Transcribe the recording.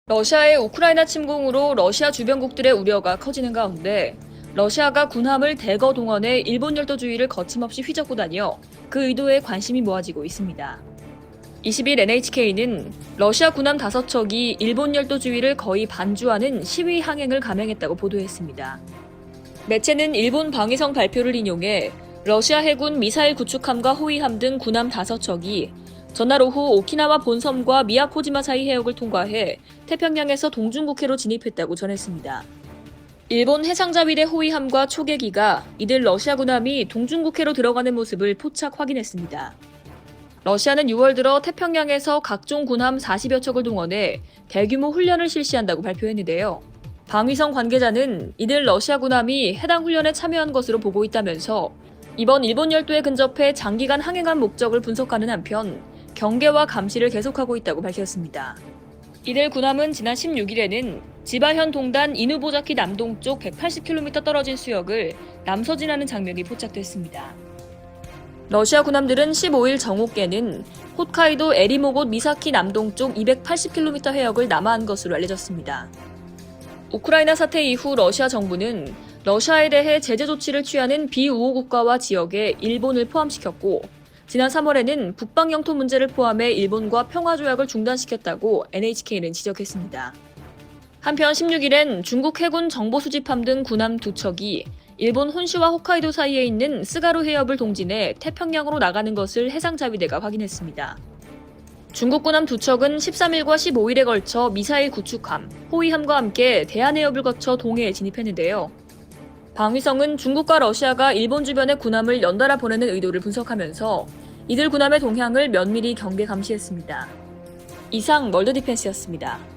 러시아의 우크라이나 침공으로 러시아 주변국들의 우려가 커지는 가운데 러시아가 군함을 대거 동원해 일본 열도 주위를 거침없이 휘젓고 다녀 그 의도에 관심이 모아지고 있습니다. 20일 NHK는 러시아 군함 5척이 일본 열도 주위를 거의 반주하는 시위 항행을 감행했다고 보도했습니다. 매체는 일본 방위성 발표를 인용해 러시아 해군 미사일 구축함과 호위함 등 군함 5척이 전날 오후 오키나와 본섬과 미야코지마 사이 해역을 통과해 태평양에서 동중국해로 진입했다고 전했습니다. 일본 해상자위대 호위함과 초계기가 이들 러시아 군함이 동중국해로 들어가는 모습을 포착 확인했습니다. 러시아는 6월 들어 태평양에서 각종 군함 40여 척을 동원해 대규모 훈련을 실시한다고 발표했는데요. 방위성 관계자는 이들 러시아 군함이 해당 훈련에 참여한 것으로 보고 있다면서 이번 일본 열도에 근접해 장기간 항행한 목적을 분석하는 한편 경계와 감시를 계속하고 있다고 밝혔습니다. 이들 군함은 지난 16일에는 지바현 동단 이누보자키 남동쪽 180km 떨어진 수역을 남서진하는 장면이 포착됐습니다. 러시아 군함들은 15일 정오께는 홋카이도 에리모곳 미사키 남동쪽 280km 해역을 남하한 것으로 알려졌습니다. 우크라이나 사태 이후 러시아 정부는 러시아에 대해 제재 조치를 취하는 비우호 국가와 지역에 일본을 포함시켰고 지난 3월에는 북방 영토 문제를 포함해 일본과 평화조약을 중단시켰다고 NHK는 지적했습니다. 한편 16일엔 중국 해군 정보수집함 등 군함 2척이 일본 혼슈와 홋카이도 사이에 있는 스가루 해협을 동진해 태평양으로 나가는 것을 해상자위대가 확인했습니다. 중국 군함 2척은 13일과 15일에 걸쳐 미사일 구축함, 호위함과 함께 대한해협을 거쳐 동해에 진입했는데요. 방위성은 중국과 러시아가 일본 주변의 군함을 연달아 보내는 의도를 분석하면서 이들 군함의 동향을 면밀히 경계 감시했습니다. 이상 월드디펜스였습니다.